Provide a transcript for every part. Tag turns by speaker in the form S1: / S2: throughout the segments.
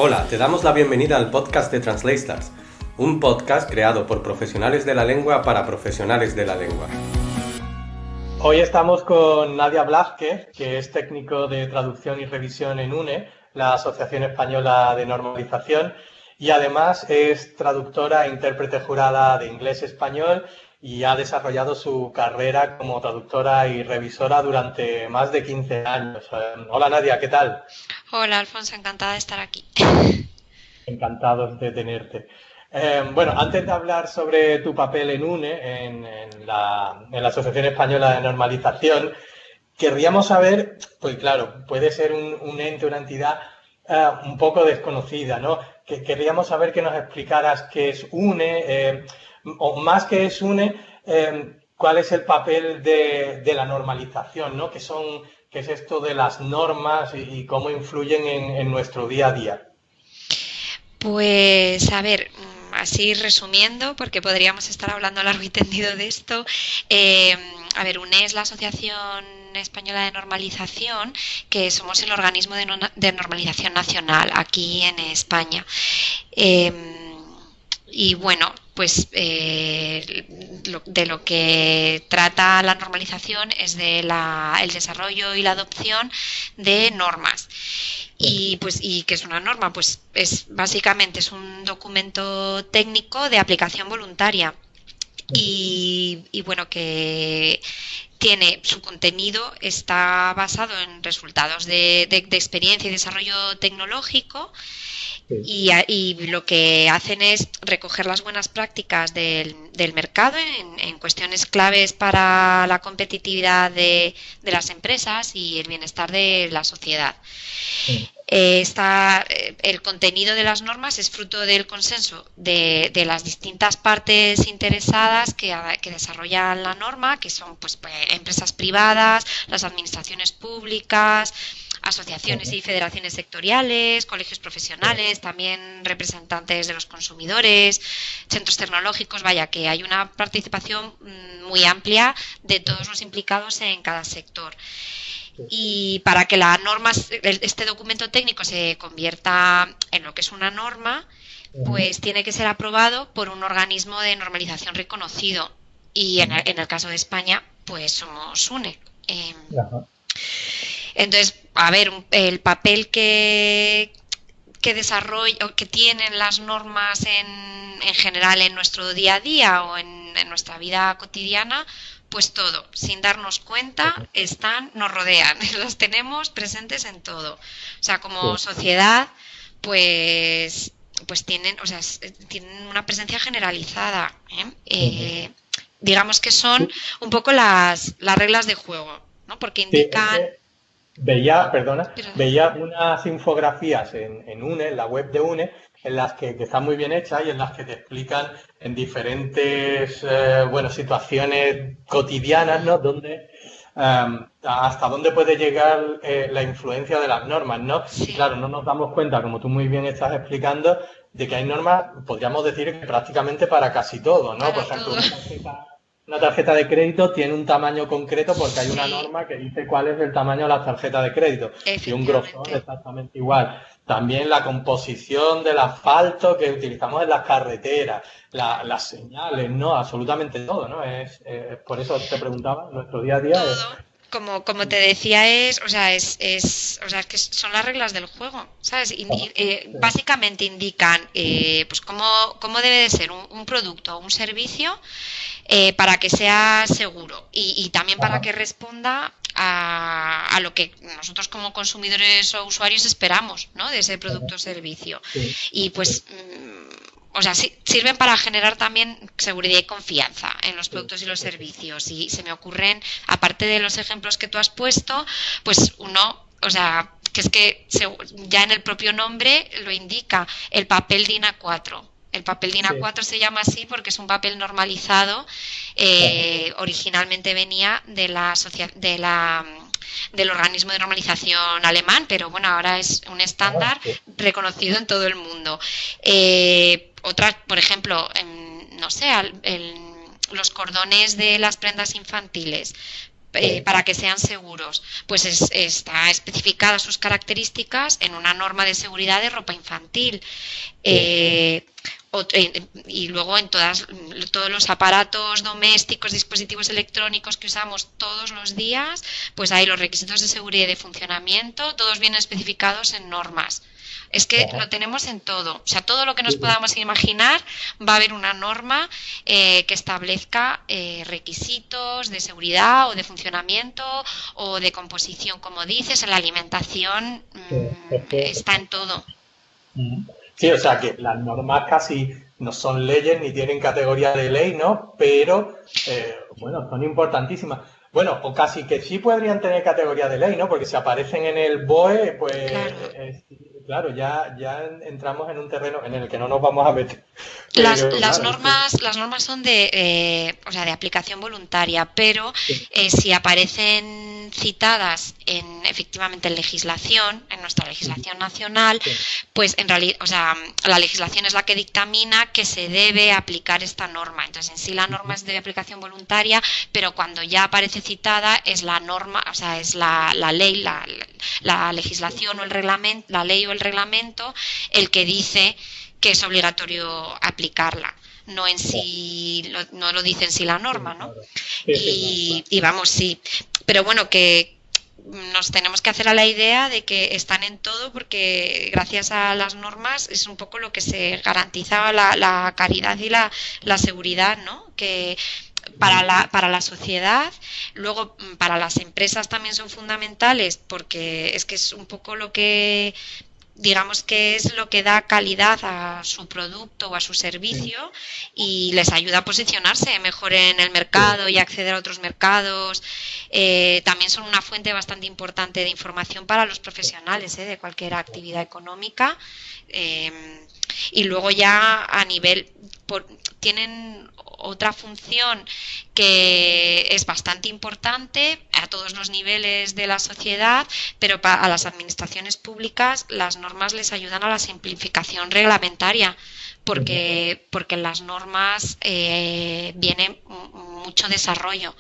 S1: Hola, te damos la bienvenida al podcast de Translators, un podcast creado por profesionales de la lengua para profesionales de la lengua.
S2: Hoy estamos con Nadia Blázquez, que es técnico de traducción y revisión en UNE, la Asociación Española de Normalización, y además es traductora e intérprete jurada de inglés-español y ha desarrollado su carrera como traductora y revisora durante más de 15 años. Hola Nadia, ¿qué tal?
S3: Hola Alfonso, encantada de estar aquí.
S2: Encantados de tenerte. Bueno, antes de hablar sobre tu papel en UNE, en la Asociación Española de Normalización, querríamos saber, pues claro, puede ser un ente, una entidad un poco desconocida, ¿no? Querríamos saber que nos explicaras qué es UNE, o más que es UNE, cuál es el papel de la normalización, ¿no? ¿Qué es esto de las normas y cómo influyen en nuestro día a día?
S3: Pues a ver, así resumiendo, porque podríamos estar hablando largo y tendido de esto. eh, a ver, UNE es la Asociación Española de Normalización, que somos el organismo de normalización nacional aquí en España. Eh, y bueno, pues de lo que trata la normalización es de el desarrollo y la adopción de normas. Y ¿qué es una norma? Pues básicamente es un documento técnico de aplicación voluntaria y bueno, que tiene su contenido, está basado en resultados de experiencia y desarrollo tecnológico.
S2: Sí.
S3: Y lo que hacen es recoger las buenas prácticas del mercado en cuestiones claves para la competitividad de las empresas y el bienestar de la sociedad. El contenido de las normas es fruto del consenso de las distintas partes interesadas que desarrollan la norma, que son pues, empresas privadas, las administraciones públicas, asociaciones y federaciones sectoriales, colegios profesionales, también representantes de los consumidores, centros tecnológicos, vaya, que hay una participación muy amplia de todos los implicados en cada sector. Y para que la norma, este documento técnico se convierta en lo que es una norma, pues tiene que ser aprobado por un organismo de normalización reconocido. Y en el caso de España, pues somos UNE.
S2: Ajá.
S3: Entonces, a ver, el papel que desarrolla o que tienen las normas en general en nuestro día a día o en nuestra vida cotidiana, pues todo, sin darnos cuenta, nos rodean, las tenemos presentes en todo. O sea, como sociedad, pues tienen, o sea, tienen una presencia generalizada, ¿eh? Digamos que son un poco las reglas de juego, ¿no? Porque
S2: Sí, es
S3: indican.
S2: que veía unas infografías en UNE, en la web de UNE, en las que están muy bien hechas y en las que te explican en diferentes situaciones cotidianas, ¿no? Hasta dónde puede llegar la influencia de las normas, ¿no? Y
S3: Sí,
S2: claro, no nos damos cuenta, como tú muy bien estás explicando, de que hay normas, podríamos decir que prácticamente para casi todo, ¿no? Por
S3: para
S2: ejemplo,
S3: todo.
S2: una tarjeta de crédito tiene un tamaño concreto porque hay una
S3: Sí,
S2: norma que dice cuál es el tamaño de la tarjeta de crédito y un grosor
S3: efectivamente.
S2: exactamente igual. También la composición del asfalto que utilizamos en las carreteras, las señales, ¿no? Absolutamente todo, ¿no? Por eso te preguntaba, nuestro día a día es...
S3: Todo, como te decía, o sea, es que son las reglas del juego, ¿sabes? Básicamente indican pues cómo debe de ser un producto o un servicio para que sea seguro y también para
S2: Ajá,
S3: que responda a lo que nosotros como consumidores o usuarios esperamos, ¿no? De ese producto o servicio.
S2: sí,
S3: Y pues o sea, sirven para generar también seguridad y confianza en los
S2: sí,
S3: productos y los servicios. Y se me ocurren, aparte de los ejemplos que tú has puesto, pues uno, o sea, que es que ya en el propio nombre lo indica, el papel DIN A4. El papel DIN
S2: sí,
S3: A4 se llama así porque es un papel normalizado.
S2: ajá,
S3: Originalmente venía del organismo de normalización alemán, pero bueno, ahora es un
S2: ajá,
S3: estándar
S2: sí,
S3: reconocido en todo el mundo. Otras, por ejemplo, no sé, los cordones de las prendas infantiles. para que sean seguros. Pues está especificadas sus características en una norma de seguridad de ropa infantil. Y luego en todos los aparatos domésticos, dispositivos electrónicos que usamos todos los días, pues hay los requisitos de seguridad y de funcionamiento, todos vienen especificados en normas. Es que lo tenemos en todo, o sea, todo lo que nos podamos imaginar va a haber una norma que establezca requisitos de seguridad o de funcionamiento o de composición, como dices, en la alimentación está en todo.
S2: Sí, o sea que las normas casi no son leyes ni tienen categoría de ley, ¿no? Pero, bueno, son importantísimas. Bueno, o casi que sí podrían tener categoría de ley, ¿no? Porque si aparecen en el BOE, pues, claro, ya entramos en un terreno en el que no nos vamos a meter.
S3: Las normas son de aplicación voluntaria, pero si aparecen citadas efectivamente en legislación, en nuestra legislación nacional, pues en realidad, o sea, la legislación es la que dictamina que se debe aplicar esta norma. Entonces, en sí la norma es de aplicación voluntaria, pero cuando ya aparece citada es la norma, o sea, es la ley, la legislación o el reglamento, la ley o el reglamento el que dice que es obligatorio aplicarla, no en sí, no lo dice en sí la norma, ¿no? Y vamos, sí, pero bueno, que nos tenemos que hacer a la idea de que están en todo, porque gracias a las normas es un poco lo que se garantiza la calidad y la seguridad, ¿no? Que para la sociedad, luego para las empresas también son fundamentales, porque es que es un poco lo que, digamos, que es lo que da calidad a su producto o a su servicio y les ayuda a posicionarse mejor en el mercado y acceder a otros mercados. También son una fuente bastante importante de información para los profesionales de cualquier actividad económica. Y luego ya a nivel, tienen otra función que es bastante importante a todos los niveles de la sociedad, pero a las administraciones públicas las normas les ayudan a la simplificación reglamentaria, porque en las normas viene mucho desarrollo,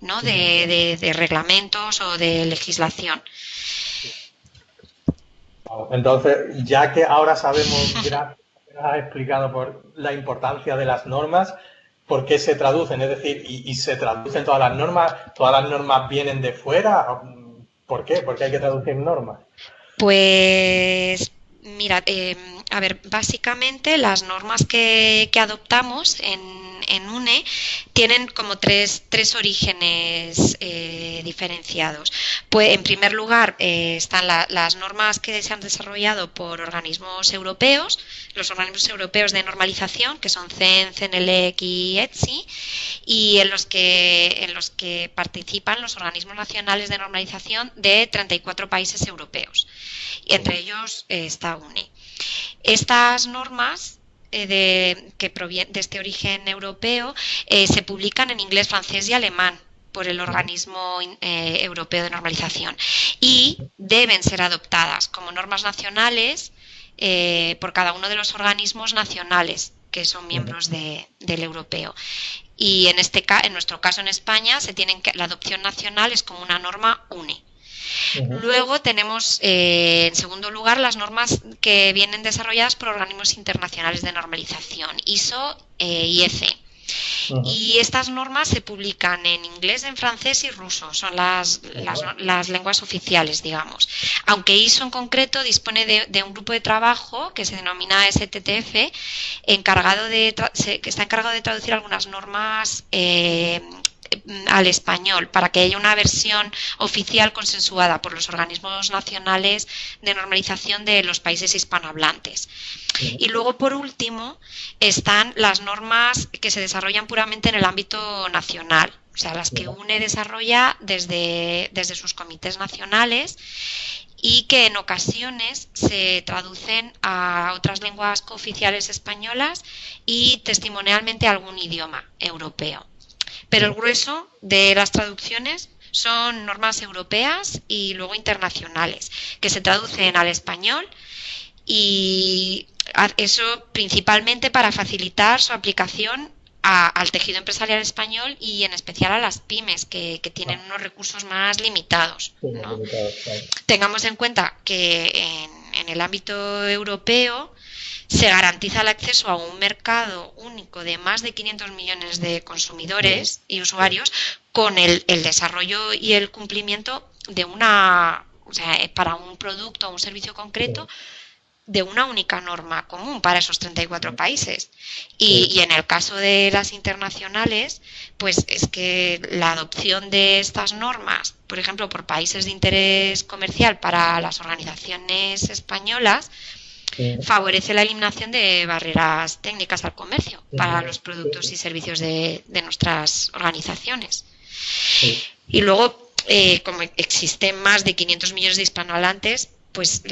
S3: ¿no? de reglamentos o de legislación.
S2: Entonces, ya que ahora sabemos, gracias, has explicado por la importancia de las normas, ¿por qué se traducen? Es decir, ¿y se traducen todas las normas? ¿Todas las normas vienen de fuera? ¿Por qué? ¿Por qué hay que traducir normas?
S3: Pues mira, a ver, básicamente las normas que adoptamos en UNE tienen como tres orígenes diferenciados. Pues en primer lugar están las normas que se han desarrollado por organismos europeos, los organismos europeos de normalización, que son CEN, CENELEC y ETSI, y en los que participan los organismos nacionales de normalización de 34 países europeos, y entre ellos está UNE. Estas normas que provienen de este origen europeo se publican en inglés, francés y alemán por el organismo europeo de normalización y deben ser adoptadas como normas nacionales por cada uno de los organismos nacionales que son miembros del europeo. Y en nuestro caso en España la adopción nacional es como una norma UNE. Luego tenemos, en segundo lugar, las normas que vienen desarrolladas por organismos internacionales de normalización, ISO y EC. Y estas normas se publican en inglés, en francés y ruso, son las lenguas oficiales, digamos. Aunque ISO en concreto dispone de un grupo de trabajo que se denomina STTF, que está encargado de traducir algunas normas al español, para que haya una versión oficial consensuada por los organismos nacionales de normalización de los países hispanohablantes. Y luego, por último, están las normas que se desarrollan puramente en el ámbito nacional, o sea, las que UNE desarrolla desde sus comités nacionales y que en ocasiones se traducen a otras lenguas cooficiales españolas y testimonialmente a algún idioma europeo. Pero el grueso de las traducciones son normas europeas y luego internacionales, que se traducen al español, y eso principalmente para facilitar su aplicación al tejido empresarial español y en especial a las pymes que tienen unos recursos más limitados, ¿no? Tengamos en cuenta que en el ámbito europeo se garantiza el acceso a un mercado único de más de 500 millones de consumidores y usuarios con el desarrollo y el cumplimiento de para un producto o un servicio concreto, de una única norma común para esos 34 países. Y en el caso de las internacionales, pues es que la adopción de estas normas, por ejemplo, por países de interés comercial para las organizaciones españolas, favorece la eliminación de barreras técnicas al comercio para los productos y servicios de nuestras organizaciones. Y luego, como existen más de 500 millones de hispanohablantes, pues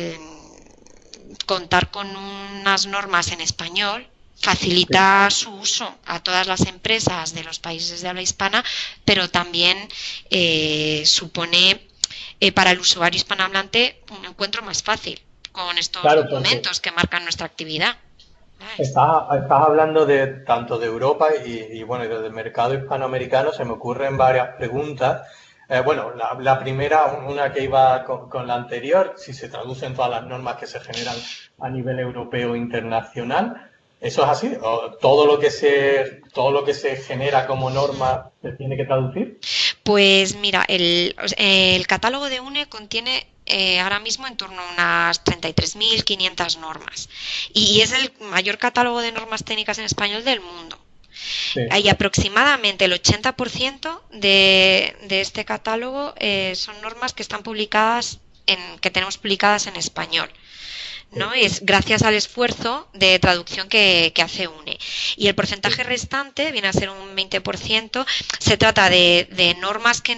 S3: contar con unas normas en español facilita su uso a todas las empresas de los países de habla hispana, pero también supone para el usuario hispanohablante un encuentro más fácil con estos documentos que marcan nuestra actividad.
S2: Estás hablando tanto de Europa y bueno, y del mercado hispanoamericano. Se me ocurren varias preguntas. Bueno, la primera, una que iba con la anterior, si se traducen todas las normas que se generan a nivel europeo e internacional, ¿eso es así? ¿O todo lo que se genera como norma se tiene que traducir?
S3: Pues mira, el catálogo de UNE contiene ahora mismo en torno a unas 33.500 normas y es el mayor catálogo de normas técnicas en español del mundo. Hay aproximadamente el 80% de este catálogo son normas que están publicadas que tenemos publicadas en español, ¿no? Y es gracias al esfuerzo de traducción que hace UNE. Y el porcentaje restante viene a ser un 20%. Se trata de normas que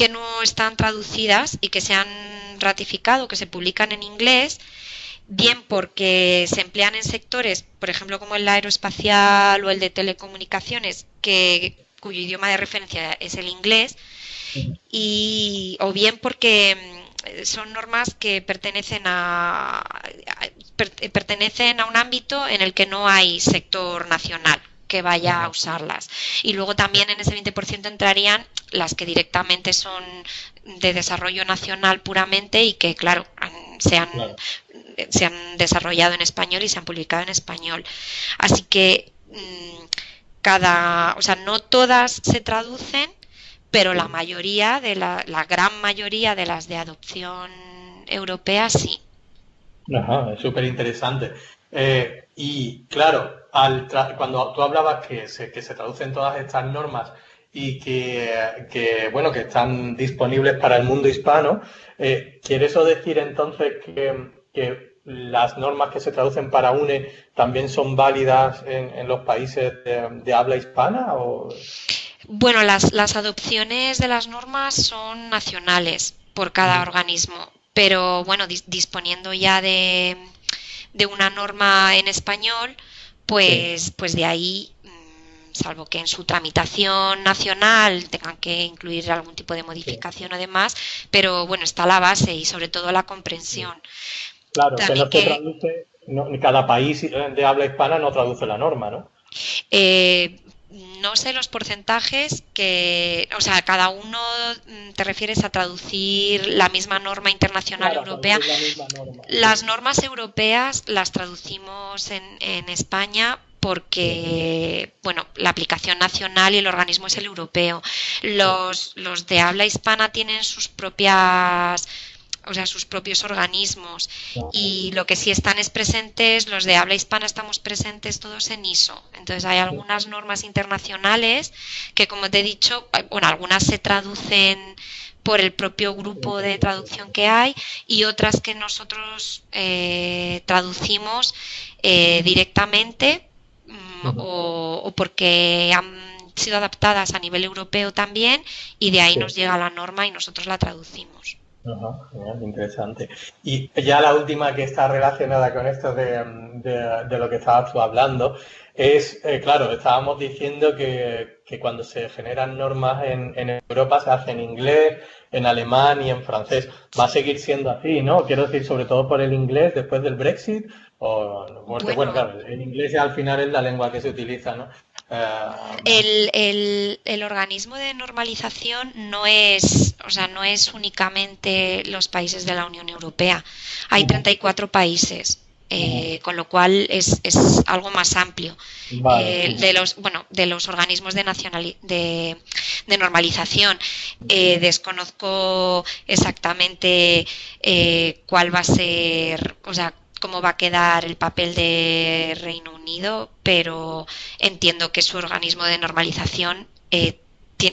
S3: no están traducidas y que se han ratificado, que se publican en inglés, bien porque se emplean en sectores, por ejemplo, como el aeroespacial o el de telecomunicaciones, cuyo idioma de referencia es el inglés, o bien porque son normas que pertenecen a un ámbito en el que no hay sector nacional que vaya a usarlas. Y luego también en ese 20% entrarían las que directamente son de desarrollo nacional puramente y que, claro, se han desarrollado en español y se han publicado en español. Así que no todas se traducen, pero la mayoría la gran mayoría de las de adopción europea sí.
S2: Ajá, es súper interesante. Y claro, cuando tú hablabas que se traducen todas estas normas y que bueno, que están disponibles para el mundo hispano, ¿quiere eso decir entonces que las normas que se traducen para UNE también son válidas en los países de habla hispana?
S3: Bueno, las adopciones de las normas son nacionales por cada organismo, pero bueno, disponiendo ya de una norma en español, pues de ahí, salvo que en su tramitación nacional tengan que incluir algún tipo de modificación o demás, pero bueno, está la base y sobre todo la comprensión.
S2: Claro, también que no se traduce, cada país de habla hispana no traduce la norma, ¿no?
S3: No sé los porcentajes cada uno te refieres a traducir la misma norma internacional europea. Las normas europeas las traducimos en España porque, bueno, la aplicación nacional y el organismo es el europeo. Los de habla hispana tienen sus propios organismos, y lo que sí están es presentes, los de habla hispana estamos presentes todos en ISO. Entonces hay algunas normas internacionales que, como te he dicho, bueno, algunas se traducen por el propio grupo de traducción que hay y otras que nosotros traducimos directamente o porque han sido adaptadas a nivel europeo también, y de ahí nos llega la norma y nosotros la traducimos.
S2: Ajá, genial, interesante. Y ya la última que está relacionada con esto de lo que estabas tú hablando es, claro, estábamos diciendo que cuando se generan normas en Europa se hace en inglés, en alemán y en francés. Va a seguir siendo así, ¿no? Quiero decir, sobre todo por el inglés después del Brexit, Porque, bueno,
S3: Bueno,
S2: claro, el inglés al final es la lengua que se utiliza, ¿no?
S3: el organismo de normalización no es, o sea, no es únicamente los países de la Unión Europea. Hay
S2: Ujú,
S3: 34 países,
S2: ujú.
S3: con lo cual es algo más amplio.
S2: Vale. Ujú.
S3: De los organismos de normalización, desconozco exactamente cuál va a ser, o sea, cómo va a quedar el papel de Reino Unido, pero entiendo que su organismo de normalización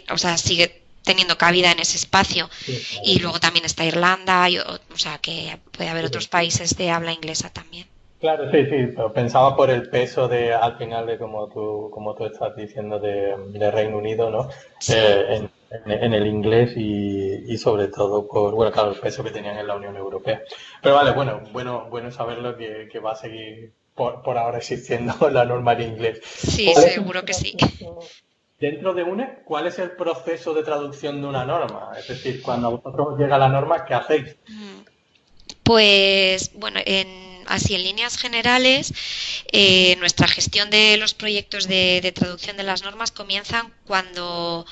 S3: o sea, sigue teniendo cabida en ese espacio.
S2: Sí,
S3: Y
S2: claro.
S3: luego también está Irlanda, o sea, que puede haber otros
S2: Sí.
S3: países de habla inglesa también.
S2: Claro, sí, sí, pero pensaba por el peso de, al final de como tú estás diciendo de Reino Unido, ¿no?
S3: Sí.
S2: En el inglés y sobre todo por, bueno, claro, el peso que tenían en la Unión Europea. Pero vale, bueno saberlo que va a seguir por ahora existiendo la norma en inglés.
S3: Sí,
S2: ¿Cuál es el
S3: seguro que sí.
S2: proceso dentro de UNE? ¿Cuál es el proceso de traducción de una norma? Es decir, cuando a vosotros os llega la norma, ¿qué hacéis?
S3: Pues bueno, así en líneas generales, nuestra gestión de los proyectos de traducción de las normas comienzan cuando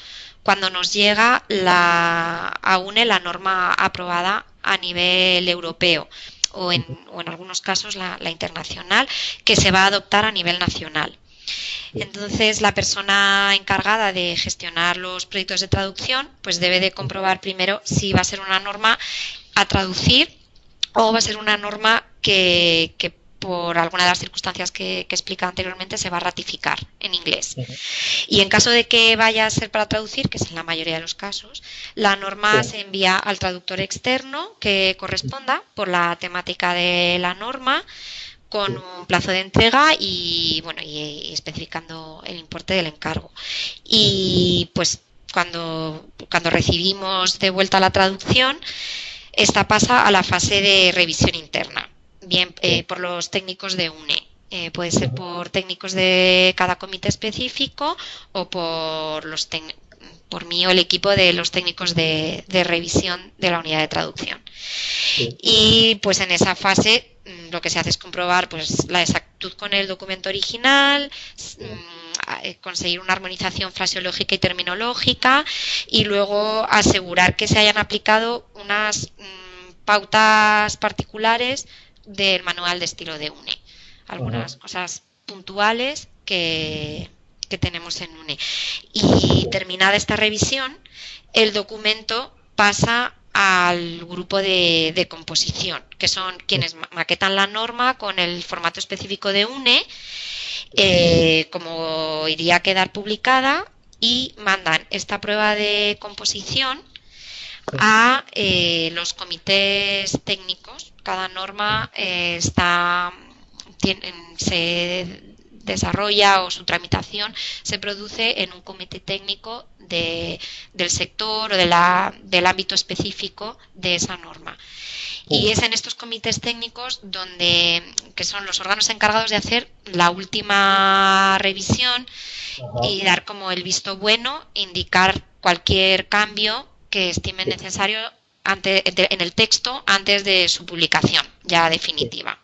S3: nos llega a UNE la norma aprobada a nivel europeo o en algunos casos la internacional que se va a adoptar a nivel nacional. Entonces, la persona encargada de gestionar los proyectos de traducción, pues debe de comprobar primero si va a ser una norma a traducir o va a ser una norma que por alguna de las circunstancias que he explicado anteriormente se va a ratificar en inglés. Y en caso de que vaya a ser para traducir, que es en la mayoría de los casos, la norma
S2: Sí.
S3: se envía al traductor externo que corresponda por la temática de la norma con un plazo de entrega y bueno y especificando el importe del encargo. Y pues cuando recibimos de vuelta la traducción, esta pasa a la fase de revisión interna, bien por los técnicos de UNE. Puede ser por técnicos de cada comité específico o por mí o el equipo de los técnicos de revisión de la unidad de traducción. Y pues en esa fase lo que se hace es comprobar pues la exactitud con el documento original, conseguir una armonización fraseológica y terminológica y luego asegurar que se hayan aplicado unas pautas particulares del manual de estilo de UNE. Algunas cosas puntuales que tenemos en UNE. Y terminada esta revisión, el documento pasa al grupo de composición, que son quienes maquetan la norma con el formato específico de UNE, como iría a quedar publicada, y mandan esta prueba de composición a los comités técnicos. Cada norma se desarrolla o su tramitación se produce en un comité técnico del sector o del ámbito específico de esa norma. Y es en estos comités técnicos que son los órganos encargados de hacer la última revisión y dar como el visto bueno, indicar cualquier cambio que estimen necesario en el texto antes de su publicación ya definitiva.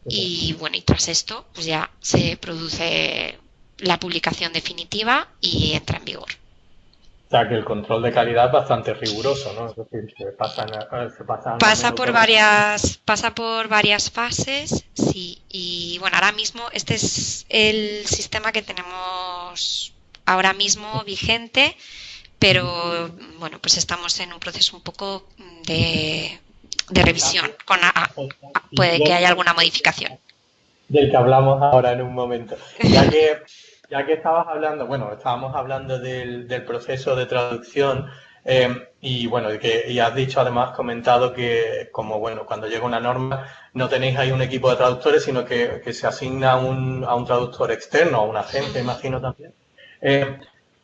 S3: Y bueno, y tras esto, pues ya se produce la publicación definitiva y entra en vigor.
S2: O sea, que el control de calidad es bastante riguroso, ¿no? Es decir, se pasan al menos dos.
S3: Pasa por varias fases, sí. Y bueno, ahora mismo este es el sistema que tenemos ahora mismo vigente, pero bueno, pues estamos en un proceso un poco de revisión. Puede que haya alguna modificación.
S2: Del que hablamos ahora en un momento. Ya que estabas hablando, bueno, estábamos hablando del proceso de traducción y bueno, y has dicho además, comentado que como bueno, cuando llega una norma no tenéis ahí un equipo de traductores, sino que se asigna a un traductor externo, a una agencia, imagino también.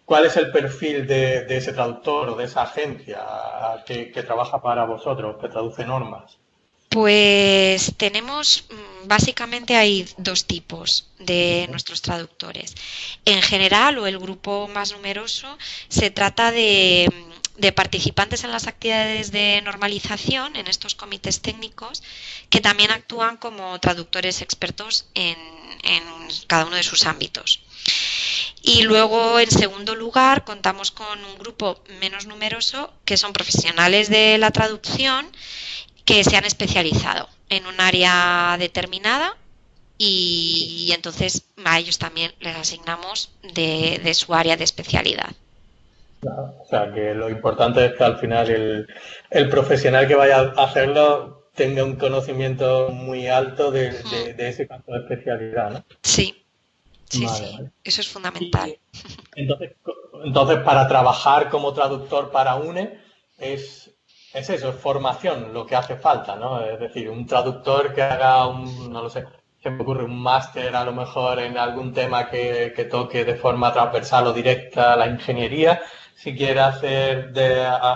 S2: ¿Cuál es el perfil de ese traductor o de esa agencia que trabaja para vosotros, que traduce normas?
S3: Pues tenemos, básicamente hay dos tipos de nuestros traductores. En general, o el grupo más numeroso, se trata de participantes en las actividades de normalización, en estos comités técnicos, que también actúan como traductores expertos en cada uno de sus ámbitos. Y luego, en segundo lugar, contamos con un grupo menos numeroso que son profesionales de la traducción que se han especializado en un área determinada y entonces a ellos también les asignamos de su área de especialidad.
S2: Claro, o sea, que lo importante es que al final el profesional que vaya a hacerlo tenga un conocimiento muy alto de ese campo de especialidad, ¿no?
S3: Sí, sí,
S2: Vale,
S3: sí,
S2: vale.
S3: eso es fundamental.
S2: Entonces, para trabajar como traductor para UNE es eso, es formación lo que hace falta, ¿no? Es decir, un traductor que haga no lo sé, se me ocurre un máster a lo mejor en algún tema que toque de forma transversal o directa a la ingeniería, si quiere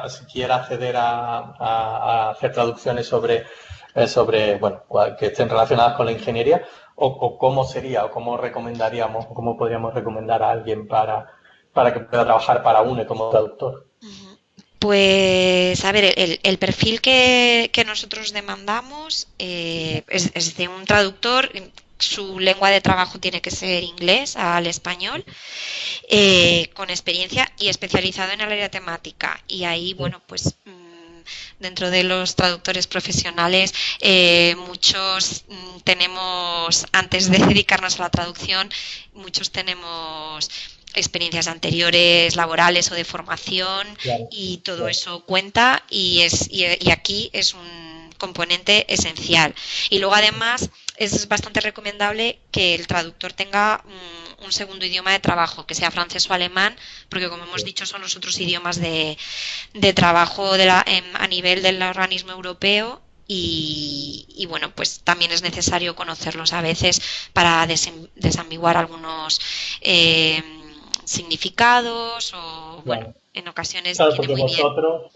S2: si quiere acceder a hacer traducciones sobre bueno, que estén relacionadas con la ingeniería, o cómo sería, o cómo recomendaríamos, o cómo podríamos recomendar a alguien para que pueda trabajar para UNE como traductor.
S3: Pues, a ver, el perfil que nosotros demandamos es de un traductor. Su lengua de trabajo tiene que ser inglés al español, con experiencia y especializado en el área temática. Y ahí, bueno, pues dentro de los traductores profesionales, muchos tenemos, antes de dedicarnos a la traducción, muchos tenemos experiencias anteriores laborales o de formación, claro, y todo claro, eso cuenta y aquí es un componente esencial. Y luego además es bastante recomendable que el traductor tenga un segundo idioma de trabajo, que sea francés o alemán, porque como hemos dicho son los otros idiomas de trabajo a nivel del organismo europeo. Y bueno, pues también es necesario conocerlos a veces para desambiguar algunos significados o, bueno, claro, en ocasiones
S2: claro,
S3: viene
S2: porque
S3: muy
S2: vosotros,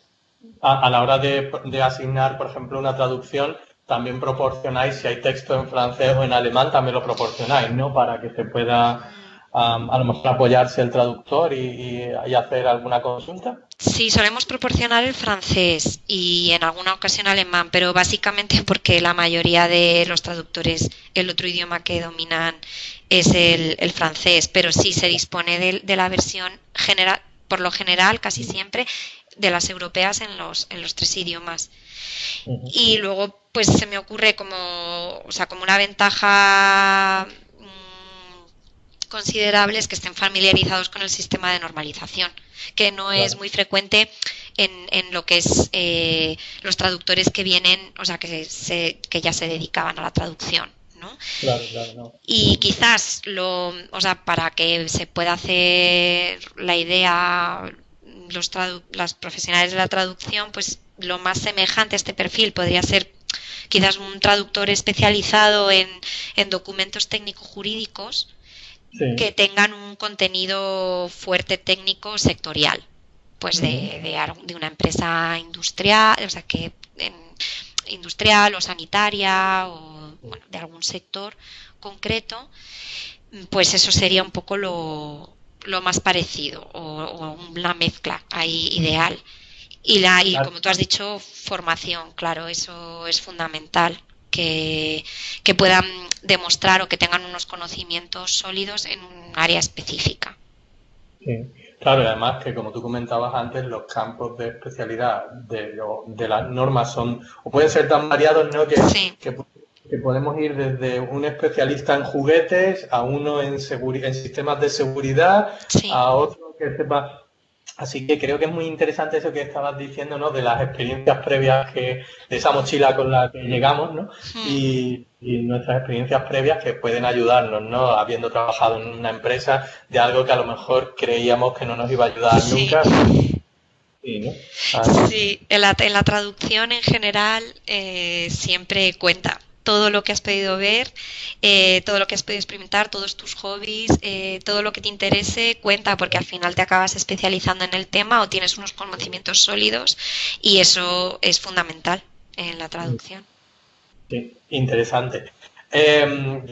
S2: a la hora de asignar, por ejemplo, una traducción, también proporcionáis, si hay texto en francés o en alemán, también lo proporcionáis, ¿no? Para que se pueda a lo mejor apoyarse el traductor y hacer alguna consulta.
S3: Sí, solemos proporcionar el francés y en alguna ocasión alemán, pero básicamente porque la mayoría de los traductores, el otro idioma que dominan es el francés, pero sí se dispone de la versión general, por lo general, casi siempre, de las europeas en los tres idiomas. Y luego, pues se me ocurre como una ventaja considerable es que estén familiarizados con el sistema de normalización, que no claro, es muy frecuente en lo que es los traductores que vienen, que ya se dedicaban a la traducción, ¿no?
S2: Claro, claro, no.
S3: Y quizás para que se pueda hacer la idea, los profesionales de la traducción, pues lo más semejante a este perfil podría ser quizás un traductor especializado en documentos técnico-jurídicos, sí, que tengan un contenido fuerte técnico sectorial, pues de una empresa industrial, industrial o sanitaria o bueno, de algún sector concreto, pues eso sería un poco lo más parecido o una mezcla ahí ideal. Y como tú has dicho, formación, claro, eso es fundamental. Que puedan demostrar o que tengan unos conocimientos sólidos en un área específica.
S2: Sí, claro, y además que como tú comentabas antes, los campos de especialidad de las normas son o pueden ser tan variados, ¿no?
S3: Sí.
S2: Que podemos ir desde un especialista en juguetes a uno en sistemas de seguridad, sí, a otro que sepa. Así que creo que es muy interesante eso que estabas diciendo, ¿no? De las experiencias previas de esa mochila con la que llegamos, ¿no? Y nuestras experiencias previas que pueden ayudarnos, ¿no? Habiendo trabajado en una empresa de algo que a lo mejor creíamos que no nos iba a ayudar nunca. Sí, ¿no?
S3: Sí, en la traducción en general siempre cuenta. Todo lo que has podido ver, todo lo que has podido experimentar, todos tus hobbies, todo lo que te interese cuenta porque al final te acabas especializando en el tema o tienes unos conocimientos sólidos y eso es fundamental en la traducción.
S2: Sí, interesante. Ya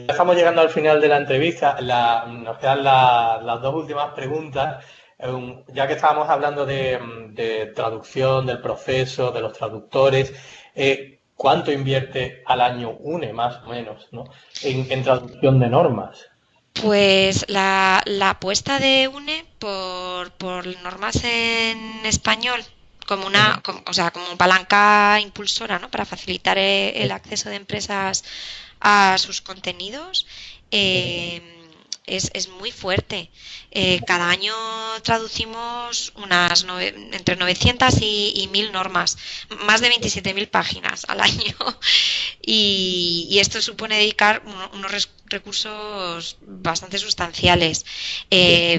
S2: estamos llegando al final de la entrevista. Nos quedan las dos últimas preguntas. Ya que estábamos hablando de de traducción, del proceso, de los traductores. ¿Cuánto invierte al año UNE, más o menos, ¿no? en traducción de normas?
S3: Pues la apuesta de UNE por normas en español como o sea, como palanca impulsora, ¿no? Para facilitar el acceso de empresas a sus contenidos, es muy fuerte. Cada año traducimos entre 900 y 1000 normas, más de 27.000 páginas al año. Y esto supone dedicar unos recursos bastante sustanciales,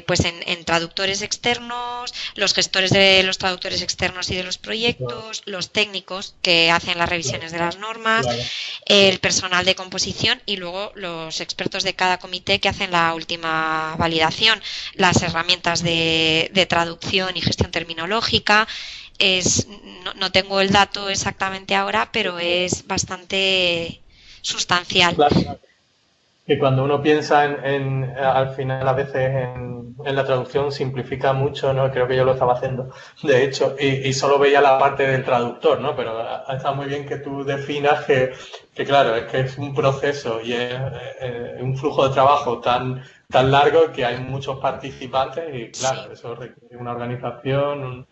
S3: pues en traductores externos, los gestores de los traductores externos y de los proyectos, los técnicos que hacen las revisiones de las normas, el personal de composición y luego los expertos de cada comité que hacen la última validación, las herramientas de traducción y gestión terminológica. No tengo el dato exactamente ahora, pero es bastante sustancial.
S2: Claro. Que cuando uno piensa al final, a veces en la traducción simplifica mucho, ¿no? Creo que yo lo estaba haciendo, de hecho, y solo veía la parte del traductor, ¿no? Pero está muy bien que tú definas que claro, es que es un proceso y es un flujo de trabajo tan largo que hay muchos participantes y claro, eso requiere una organización,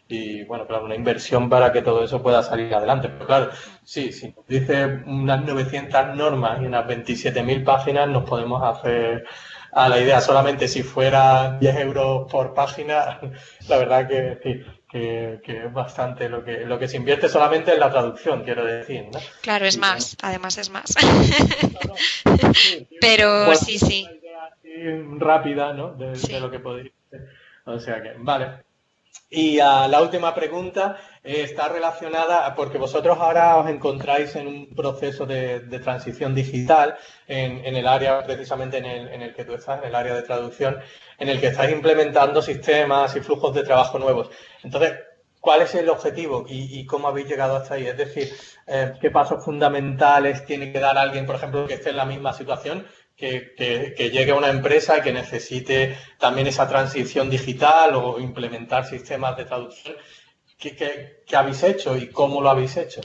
S2: y bueno, claro, una inversión para que todo eso pueda salir adelante. Pero claro, sí, si nos dice unas 900 normas y unas 27.000 páginas, nos podemos hacer a la idea. Solamente si fuera 10 euros por página, la verdad que sí, que es bastante lo que se invierte solamente en la traducción, quiero decir, ¿no?
S3: Claro, es más, además es más.
S2: Sí,
S3: pero
S2: bueno,
S3: sí.
S2: Una idea así rápida, ¿no? De lo que podría ser. O sea que, vale. Y la última pregunta está relacionada, porque vosotros ahora os encontráis en un proceso de transición digital en el área, precisamente en el que tú estás, en el área de traducción, en el que estáis implementando sistemas y flujos de trabajo nuevos. Entonces, ¿cuál es el objetivo y cómo habéis llegado hasta ahí? Es decir, ¿qué pasos fundamentales tiene que dar alguien, por ejemplo, que esté en la misma situación? Que llegue a una empresa que necesite también esa transición digital o implementar sistemas de traducción. ¿Qué habéis hecho y cómo lo habéis hecho?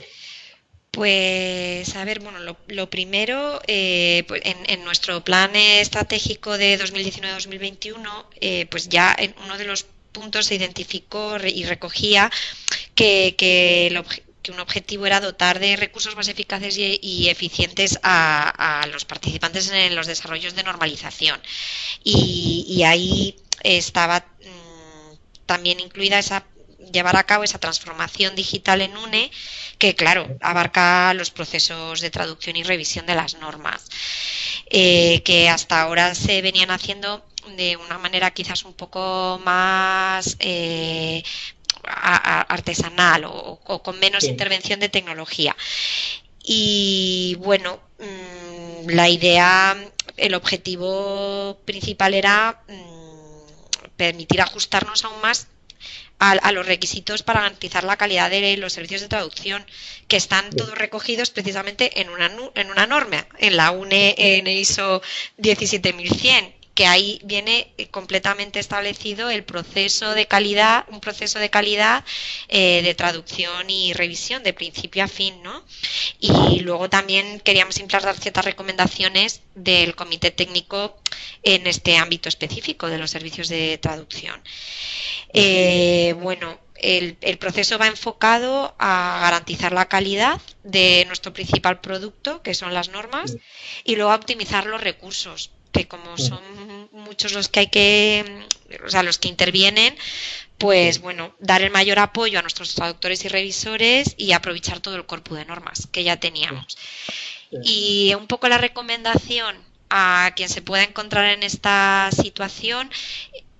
S3: Pues, a ver, bueno, lo primero, pues en nuestro plan estratégico de 2019-2021, pues ya en uno de los puntos se identificó y recogía que un objetivo era dotar de recursos más eficaces y eficientes a los participantes en los desarrollos de normalización. Y ahí estaba también incluida llevar a cabo esa transformación digital en UNE, que claro, abarca los procesos de traducción y revisión de las normas, que hasta ahora se venían haciendo de una manera quizás un poco más artesanal o con menos intervención de tecnología. Y bueno, la idea, el objetivo principal era permitir ajustarnos aún más a los requisitos para garantizar la calidad de los servicios de traducción, que están todos recogidos precisamente en una norma, en la UNE, en ISO 17100, que ahí viene completamente establecido el proceso de calidad, un proceso de calidad de traducción y revisión de principio a fin, ¿no? Y luego también queríamos implantar ciertas recomendaciones del comité técnico en este ámbito específico de los servicios de traducción. Bueno, el proceso va enfocado a garantizar la calidad de nuestro principal producto, que son las normas, y luego a optimizar los recursos, que como son muchos los que los que intervienen, pues bueno, dar el mayor apoyo a nuestros traductores y revisores y aprovechar todo el corpus de normas que ya teníamos. Y un poco la recomendación a quien se pueda encontrar en esta situación,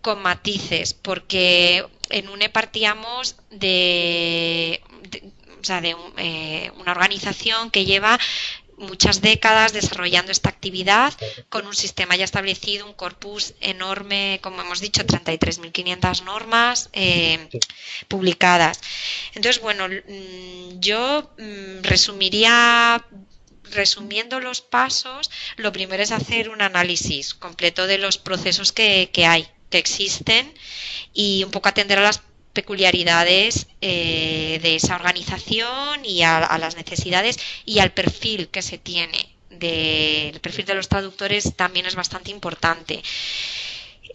S3: con matices, porque en UNE partíamos de una organización que lleva muchas décadas desarrollando esta actividad con un sistema ya establecido, un corpus enorme, como hemos dicho, 33.500 normas publicadas. Entonces, bueno, yo resumiendo los pasos, lo primero es hacer un análisis completo de los procesos que existen y un poco atender a las peculiaridades de esa organización y a las necesidades y al perfil que se tiene. El perfil de los traductores también es bastante importante.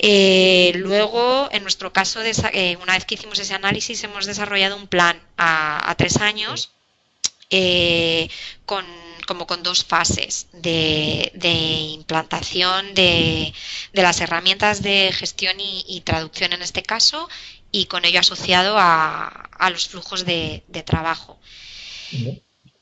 S3: Luego, en nuestro caso, una vez que hicimos ese análisis, hemos desarrollado un plan a 3 años con 2 fases de implantación de las herramientas de gestión y traducción en este caso, y con ello asociado a los flujos de trabajo.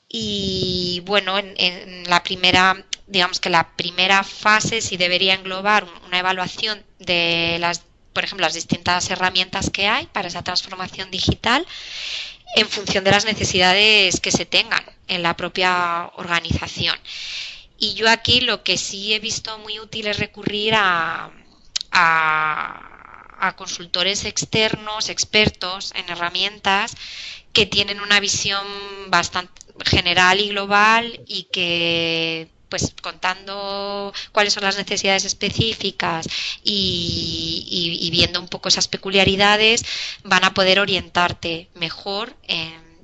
S3: Y bueno, en la primera, digamos que la primera fase sí debería englobar una evaluación de por ejemplo, las distintas herramientas que hay para esa transformación digital en función de las necesidades que se tengan en la propia organización. Y yo aquí lo que sí he visto muy útil es recurrir a consultores externos, expertos en herramientas que tienen una visión bastante general y global, y que, pues, contando cuáles son las necesidades específicas y viendo un poco esas peculiaridades, van a poder orientarte mejor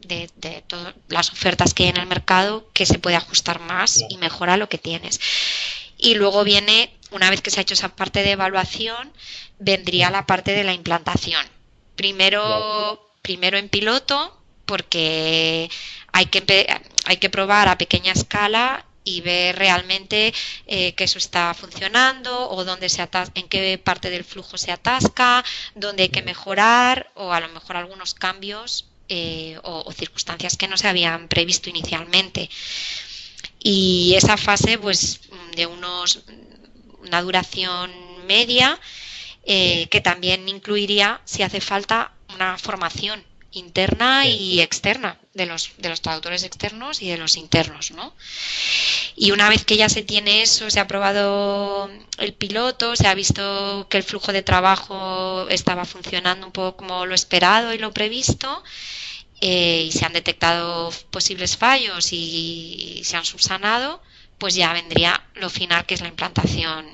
S3: de todas las ofertas que hay en el mercado, que se puede ajustar más y mejor a lo que tienes. Y luego viene, una vez que se ha hecho esa parte de evaluación, vendría la parte de la implantación. Primero en piloto, porque hay que probar a pequeña escala y ver realmente que eso está funcionando, o en qué parte del flujo se atasca, dónde hay que mejorar, o a lo mejor algunos cambios o circunstancias que no se habían previsto inicialmente. Y esa fase, pues, de una duración media, que también incluiría, si hace falta, una formación interna y externa de los traductores externos y de los internos, ¿no? Y una vez que ya se tiene eso, se ha probado el piloto, se ha visto que el flujo de trabajo estaba funcionando un poco como lo esperado y lo previsto, y se han detectado posibles fallos y se han subsanado, pues ya vendría lo final, que es la implantación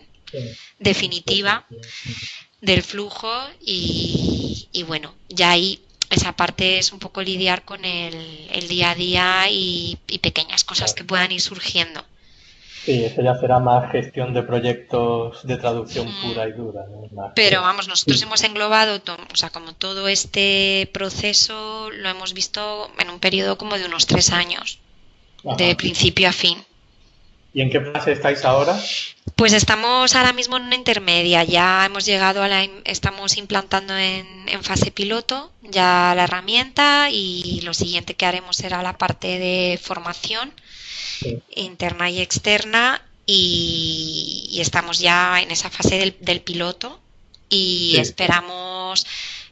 S3: definitiva del flujo. Y bueno, ya ahí esa parte es un poco lidiar con el día a día y pequeñas cosas que puedan ir surgiendo.
S2: Sí, eso ya será más gestión de proyectos de traducción pura y dura, ¿no?
S3: Pero vamos, nosotros hemos englobado, o sea, como todo este proceso lo hemos visto en un periodo como de unos 3 años, de principio a fin.
S2: ¿Y en qué fase estáis ahora?
S3: Pues estamos ahora mismo en una intermedia, ya hemos llegado estamos implantando en fase piloto ya la herramienta, y lo siguiente que haremos será la parte de formación interna y externa, y estamos ya en esa fase del piloto, y esperamos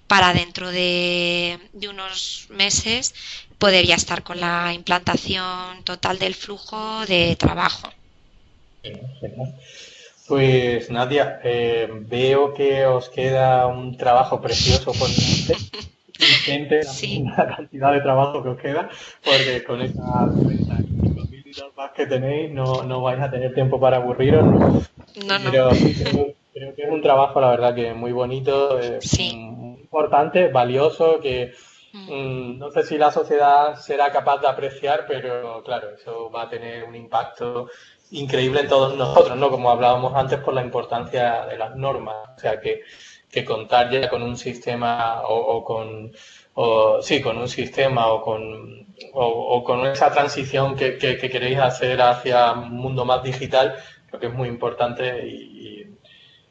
S3: para dentro de unos meses poder ya estar con la implantación total del flujo de trabajo.
S2: Pues Nadia, veo que os queda un trabajo precioso por delante. Ingente la cantidad de trabajo que os queda, porque con esas 35 minutos más que tenéis no vais a tener tiempo para aburriros, ¿no? Pero creo que es un trabajo, la verdad, que muy bonito, muy importante, valioso, que no sé si la sociedad será capaz de apreciar, pero claro, eso va a tener un impacto increíble en todos nosotros, ¿no? Como hablábamos antes, por la importancia de las normas. O sea, que contar ya con un sistema con un sistema o con esa transición que queréis hacer hacia un mundo más digital, creo que es muy importante,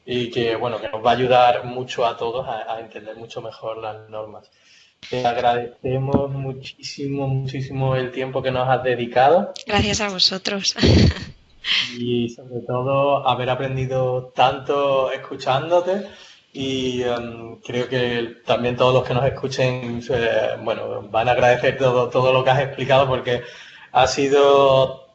S2: y que, bueno, que nos va a ayudar mucho a todos a entender mucho mejor las normas. Te agradecemos muchísimo el tiempo que nos has dedicado.
S3: Gracias a vosotros.
S2: Y sobre todo haber aprendido tanto escuchándote, y creo que también todos los que nos escuchen van a agradecer todo lo que has explicado, porque ha quedado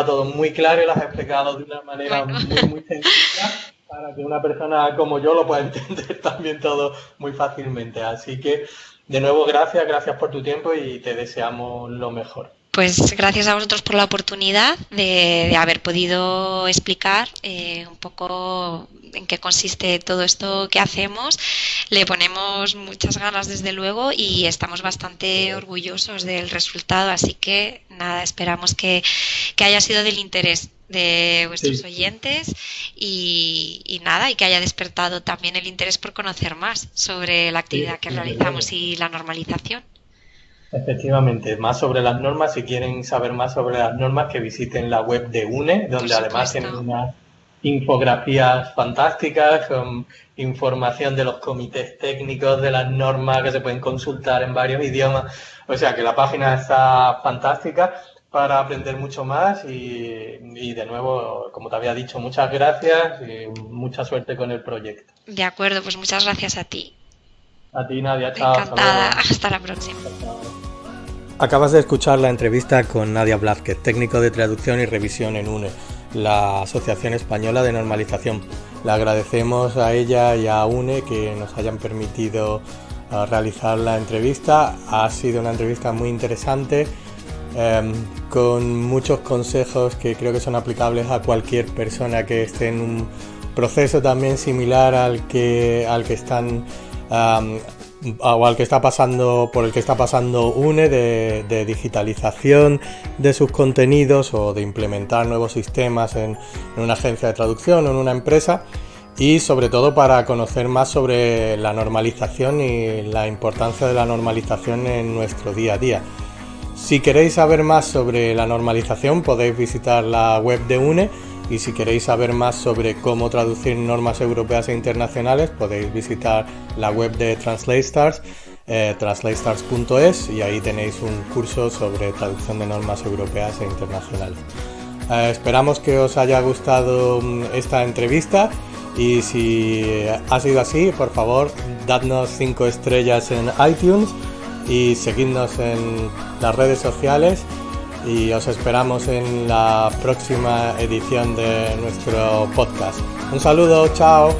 S2: todo muy claro y lo has explicado de una manera muy sencilla, para que una persona como yo lo pueda entender también todo muy fácilmente. Así que, de nuevo, gracias por tu tiempo, y te deseamos lo mejor.
S3: Pues gracias a vosotros por la oportunidad de haber podido explicar un poco en qué consiste todo esto que hacemos. Le ponemos muchas ganas, desde luego, y estamos bastante orgullosos del resultado. Así que nada, esperamos que haya sido del interés de vuestros oyentes y nada, y que haya despertado también el interés por conocer más sobre la actividad que realizamos y la normalización.
S2: Efectivamente, más sobre las normas. Si quieren saber más sobre las normas, que visiten la web de UNE, donde además tienen unas infografías fantásticas con información de los comités técnicos de las normas que se pueden consultar en varios idiomas. O sea que la página está fantástica para aprender mucho más y de nuevo, como te había dicho, muchas gracias y mucha suerte con el proyecto.
S3: De acuerdo, pues muchas gracias a ti.
S2: A ti, Nadia, chao.
S3: Encantada, hasta la próxima.
S1: Acabas de escuchar la entrevista con Nadia Blázquez, técnico de traducción y revisión en UNE, la Asociación Española de Normalización. Le agradecemos a ella y a UNE que nos hayan permitido realizar la entrevista. Ha sido una entrevista muy interesante, con muchos consejos que creo que son aplicables a cualquier persona que esté en un proceso también similar al que están o al que está pasando, por el que está pasando UNE, de digitalización de sus contenidos o de implementar nuevos sistemas en una agencia de traducción o en una empresa, y sobre todo para conocer más sobre la normalización y la importancia de la normalización en nuestro día a día. Si queréis saber más sobre la normalización, podéis visitar la web de UNE, y si queréis saber más sobre cómo traducir normas europeas e internacionales, podéis visitar la web de TranslateStars, translatestars.es, y ahí tenéis un curso sobre traducción de normas europeas e internacionales. Esperamos que os haya gustado esta entrevista, y si ha sido así, por favor, dadnos 5 estrellas en iTunes y seguidnos en las redes sociales, y os esperamos en la próxima edición de nuestro podcast. Un saludo, chao.